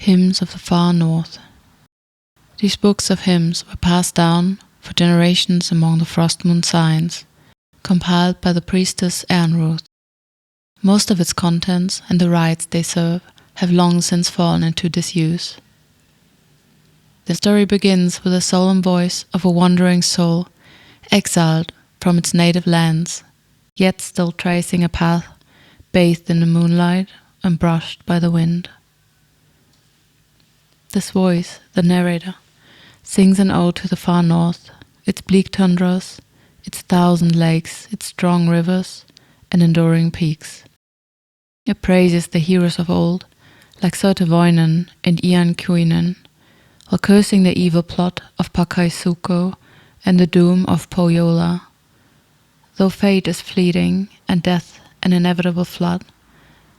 Hymns of the Far North. These books of hymns were passed down for generations among the Frostmoon signs, compiled by the priestess Ernruth. Most of its contents and the rites they serve have long since fallen into disuse. The story begins with the solemn voice of a wandering soul, exiled from its native lands, yet still tracing a path bathed in the moonlight and brushed by the wind. This voice, the narrator, sings an ode to the far north, its bleak tundras, its 1,000 lakes, its strong rivers, and enduring peaks. It praises the heroes of old, like Sotevoinen and Ian Cuinen, while cursing the evil plot of Pakaisuko and the doom of Pohjola. Though fate is fleeting and death an inevitable flood,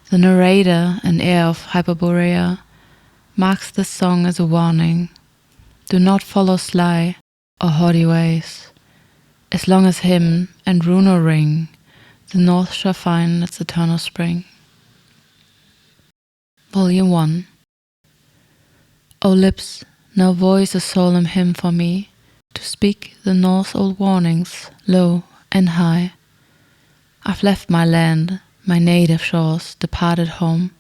the narrator, an heir of Hyperborea, marks this song as a warning. Do not follow sly or haughty ways. As long as hymn and runo ring, the north shall find its eternal spring. Volume 1. O lips, now voice a solemn hymn for me, to speak the north's old warnings, low and high. I've left my land, my native shores, departed home,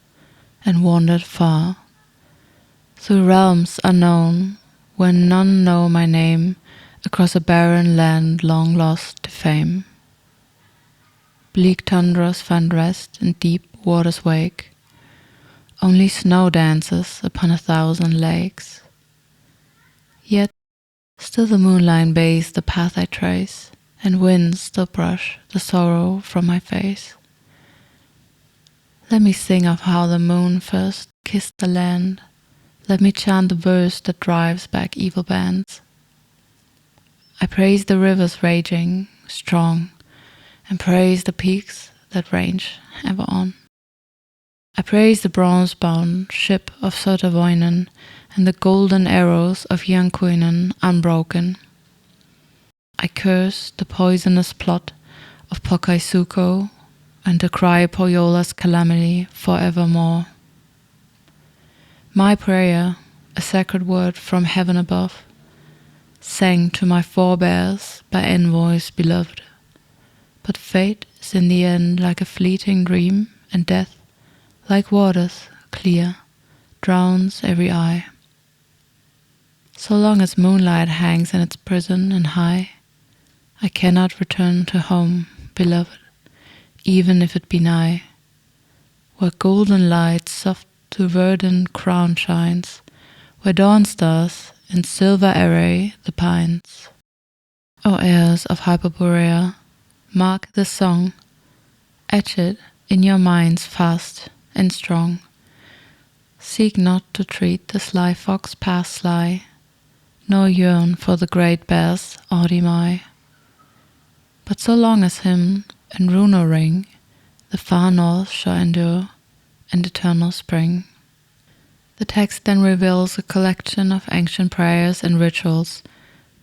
and wandered far. Through realms unknown, where none know my name, across a barren land long lost to fame. Bleak tundras find rest and deep waters wake. Only snow dances upon 1,000 lakes. Yet still the moonlight bathes the path I trace, and winds still brush the sorrow from my face. Let me sing of how the moon first kissed the land. Let me chant the verse that drives back evil bands. I praise the rivers raging, strong, and praise the peaks that range ever on. I praise the bronze-bound ship of Sotevoinen and the golden arrows of Jankuinen unbroken. I curse the poisonous plot of Pakaisuko and decry Pohjola's calamity forevermore. My prayer, a sacred word from heaven above, sang to my forebears by envoys beloved. But fate is in the end like a fleeting dream, and death, like waters clear, drowns every eye. So long as moonlight hangs in its prison and high, I cannot return to home, beloved, even if it be nigh, where golden light soft to verdant crown shines, where dawn stars in silver array the pines. O heirs of Hyperborea, mark this song, etch it in your minds fast and strong. Seek not to treat the sly fox past sly, nor yearn for the great bear's Audimai. But so long as hymn and runo ring, the far north shall endure and eternal spring. The text then reveals a collection of ancient prayers and rituals,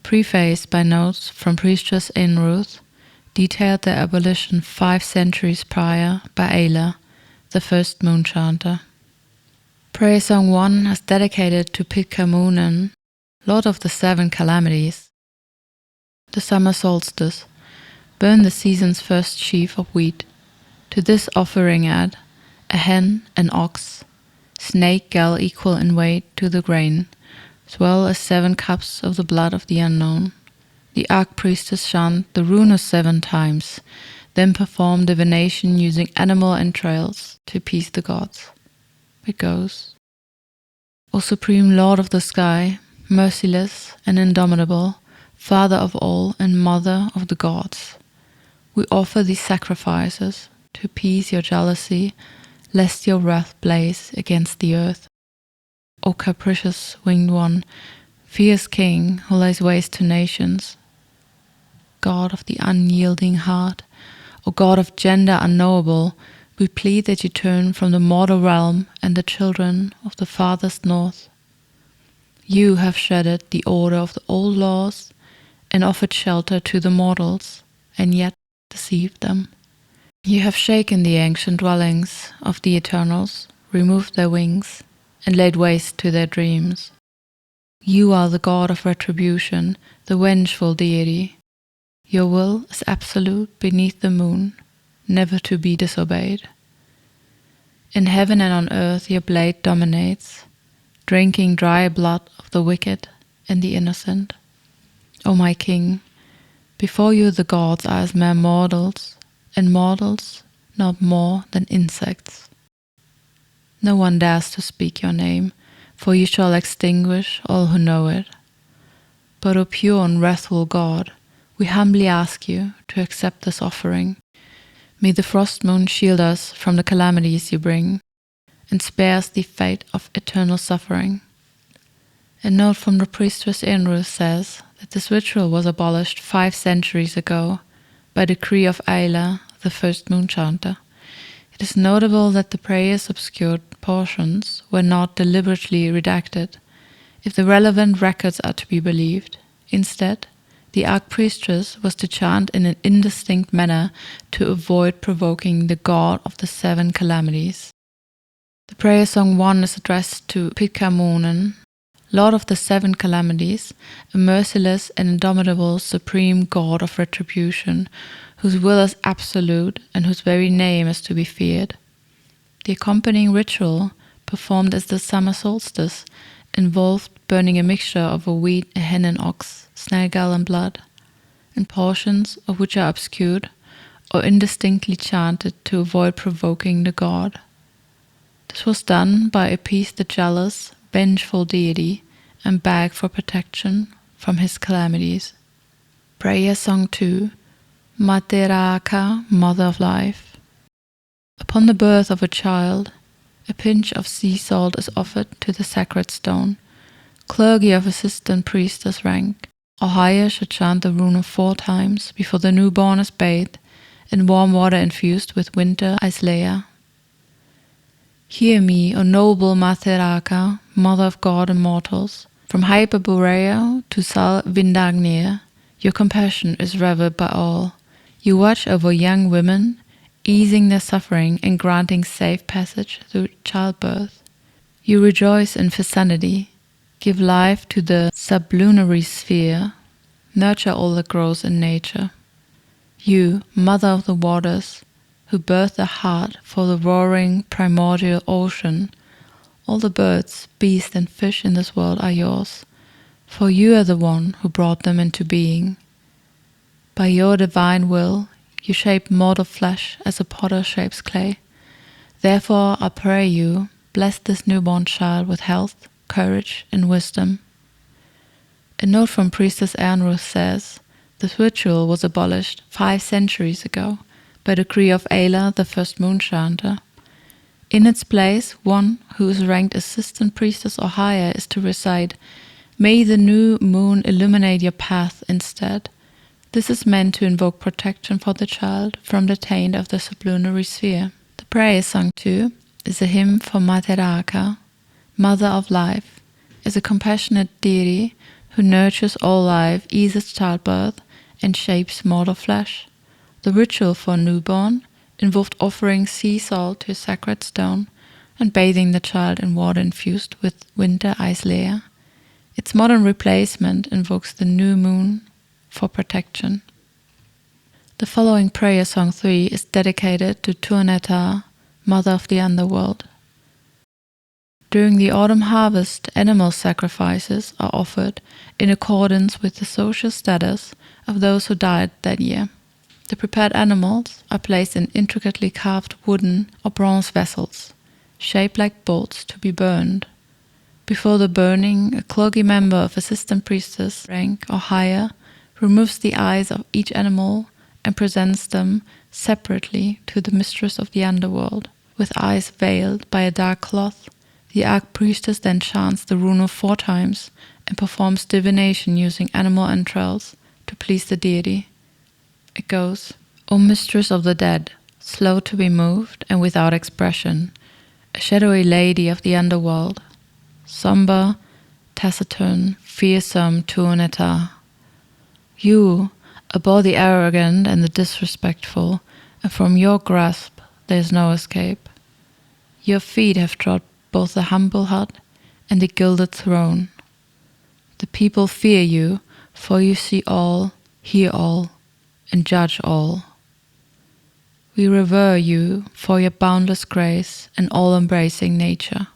prefaced by notes from priestess Ernruth, detailed their abolition 5 centuries prior by Ayla, the first moon chanter. Prayer Song 1 is dedicated to Pitcairn, Lord of the 7 calamities. The summer solstice, burn the season's first sheaf of wheat. To this offering add a hen, an ox, snake gall equal in weight to the grain, as well as 7 cups of the blood of the unknown. The archpriestess chant the runes 7 times, then perform divination using animal entrails to appease the gods. It goes: O supreme Lord of the sky, merciless and indomitable, Father of all and Mother of the gods, we offer these sacrifices to appease your jealousy, lest your wrath blaze against the earth. O capricious winged one, fierce king who lays waste to nations, God of the unyielding heart, O God of gender unknowable, we plead that you turn from the mortal realm and the children of the farthest north. You have shattered the order of the old laws and offered shelter to the mortals, and yet deceived them. You have shaken the ancient dwellings of the Eternals, removed their wings, and laid waste to their dreams. You are the god of retribution, the vengeful deity. Your will is absolute beneath the moon, never to be disobeyed. In heaven and on earth your blade dominates, drinking dry blood of the wicked and the innocent. O my king, before you the gods are as mere mortals, and mortals not more than insects. No one dares to speak your name, for you shall extinguish all who know it. But O pure and wrathful God, we humbly ask you to accept this offering. May the frost moon shield us from the calamities you bring, and spare us the fate of eternal suffering. A note from the priestess Enruth says that this ritual was abolished 5 centuries ago by decree of Ayla, the first moon chanter. It is notable that the prayer's obscured portions were not deliberately redacted, if the relevant records are to be believed. Instead, the archpriestess was to chant in an indistinct manner to avoid provoking the god of the 7 calamities. The prayer song 1 is addressed to Pitcairn, Lord of the 7 calamities, a merciless and indomitable supreme god of retribution, whose will is absolute and whose very name is to be feared. The accompanying ritual, performed as the summer solstice, involved burning a mixture of a wheat, a hen, an ox, snail-gall and blood, and portions of which are obscured or indistinctly chanted to avoid provoking the god. This was done by appease the jealous, vengeful deity and beg for protection from his calamities. Prayer Song 2, Materaka, Mother of Life. Upon the birth of a child, a pinch of sea salt is offered to the sacred stone. Clergy of assistant priestess rank or higher should chant the rune 4 times before the newborn is bathed in warm water infused with winter Islea. Hear me, O noble Materaka, Mother of God and mortals. From Hyperborea to Sal Vindagnir, your compassion is revered by all. You watch over young women, easing their suffering and granting safe passage through childbirth. You rejoice in vicinity, give life to the sublunary sphere, nurture all that grows in nature. You, Mother of the waters, who birthed a heart for the roaring primordial ocean, all the birds, beasts, and fish in this world are yours, for you are the one who brought them into being. By your divine will, you shape mortal flesh as a potter shapes clay. Therefore, I pray you, bless this newborn child with health, courage, and wisdom. A note from Priestess Ernruth says, this ritual was abolished 5 centuries ago by decree of Ayla, the first moon chanter. In its place, one who is ranked assistant priestess or higher is to recite, "May the new moon illuminate your path" instead. This is meant to invoke protection for the child from the taint of the sublunary sphere. The prayer song 2 is a hymn for Materaka, Mother of Life, is a compassionate deity who nurtures all life, eases childbirth, and shapes mortal flesh. The ritual for a newborn involved offering sea salt to a sacred stone and bathing the child in water infused with winter ice layer. Its modern replacement invokes the new moon for protection. The following prayer song 3 is dedicated to Tuaneta, Mother of the Underworld. During the autumn harvest, animal sacrifices are offered in accordance with the social status of those who died that year. The prepared animals are placed in intricately carved wooden or bronze vessels, shaped like bolts to be burned. Before the burning, a clergy member of assistant priestess rank or higher removes the eyes of each animal and presents them separately to the mistress of the underworld. With eyes veiled by a dark cloth, the archpriestess then chants the rune 4 times and performs divination using animal entrails to please the deity. It goes, O mistress of the dead, slow to be moved and without expression, a shadowy lady of the underworld, somber, taciturn, fearsome Tuaneta. You abhor the arrogant and the disrespectful, and from your grasp there is no escape. Your feet have trod both the humble hut and the gilded throne. The people fear you, for you see all, hear all, and judge all. We revere you for your boundless grace and all-embracing nature.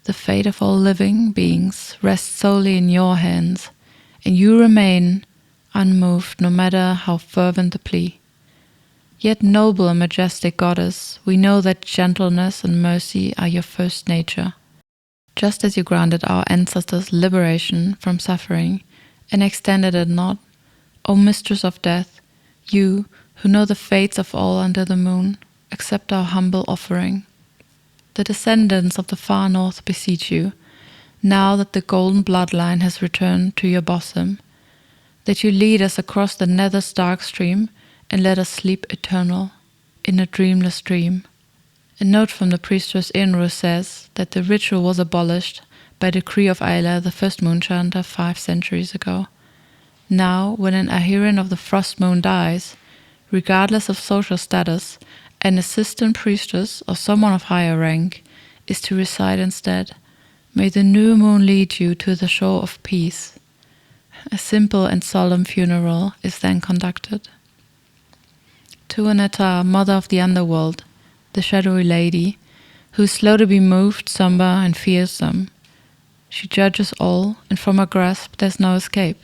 The fate of all living beings rests solely in your hands, and you remain unmoved no matter how fervent the plea. Yet, noble and majestic goddess, we know that gentleness and mercy are your first nature. Just as you granted our ancestors liberation from suffering and extended it not, O mistress of death, you, who know the fates of all under the moon, accept our humble offering. The descendants of the far north beseech you, now that the golden bloodline has returned to your bosom, that you lead us across the nether's dark stream and let us sleep eternal in a dreamless dream. A note from the priestess Inru says that the ritual was abolished by decree of Ayla, the first moonchanter, 5 centuries ago. Now, when an adherent of the frost moon dies, regardless of social status, an assistant priestess or someone of higher rank is to recite instead, "May the new moon lead you to the shore of peace." A simple and solemn funeral is then conducted. Tuaneta, mother of the underworld, the shadowy lady, who is slow to be moved, somber and fearsome. She judges all, and from her grasp there's no escape.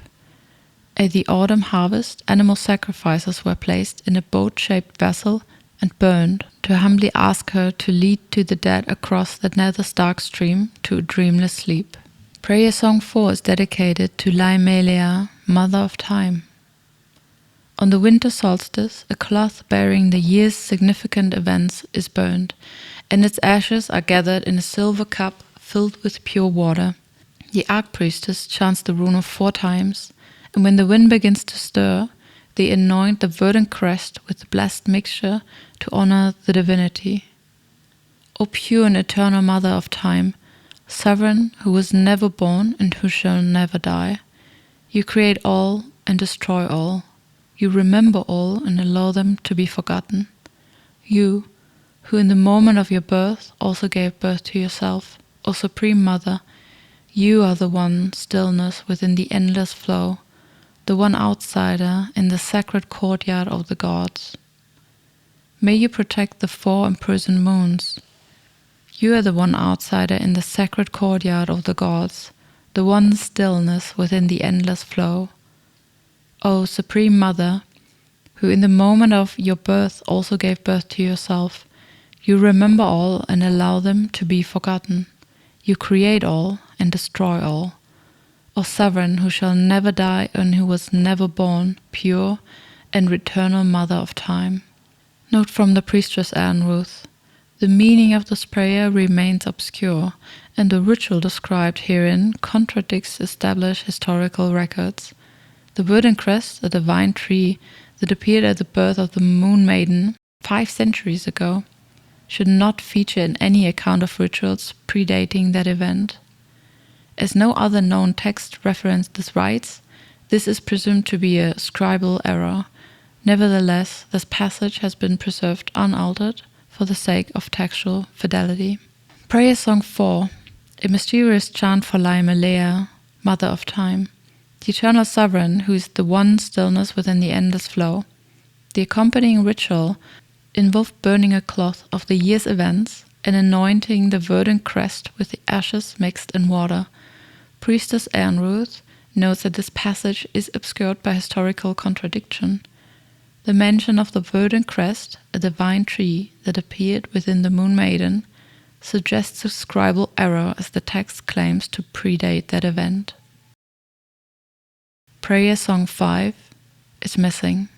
At the autumn harvest, animal sacrifices were placed in a boat-shaped vessel and burned to humbly ask her to lead to the dead across the nether's dark stream to a dreamless sleep. Prayer Song 4 is dedicated to Laimelea, Mother of Time. On the winter solstice, a cloth bearing the year's significant events is burned, and its ashes are gathered in a silver cup filled with pure water. The archpriestess chants the rune 4 times, and when the wind begins to stir, they anoint the verdant crest with the blessed mixture to honor the divinity. O pure and eternal Mother of Time, sovereign who was never born and who shall never die, you create all and destroy all. You remember all and allow them to be forgotten. You, who in the moment of your birth also gave birth to yourself, O Supreme Mother, you are the one stillness within the endless flow, the one outsider in the sacred courtyard of the gods. May you protect the 4 imprisoned moons. You are the one outsider in the sacred courtyard of the gods, the one stillness within the endless flow. O Supreme Mother, who in the moment of your birth also gave birth to yourself, you remember all and allow them to be forgotten. You create all and destroy all. O Sovereign who shall never die and who was never born, pure and eternal Mother of Time. Note from the priestess Ruth. The meaning of this prayer remains obscure, and the ritual described herein contradicts established historical records. The verdant crest, a divine tree that appeared at the birth of the Moon Maiden 5 centuries ago, should not feature in any account of rituals predating that event. As no other known text referenced this rites, this is presumed to be a scribal error. Nevertheless, this passage has been preserved unaltered for the sake of textual fidelity. Prayer Song 4, a mysterious chant for Laimelea, Mother of Time, the eternal sovereign who is the one stillness within the endless flow. The accompanying ritual involved burning a cloth of the year's events and anointing the verdant crest with the ashes mixed in water. Priestess Ruth notes that this passage is obscured by historical contradiction. The mention of the verdant crest, a divine tree that appeared within the Moon Maiden, suggests a scribal error as the text claims to predate that event. Prayer Song 5 is missing.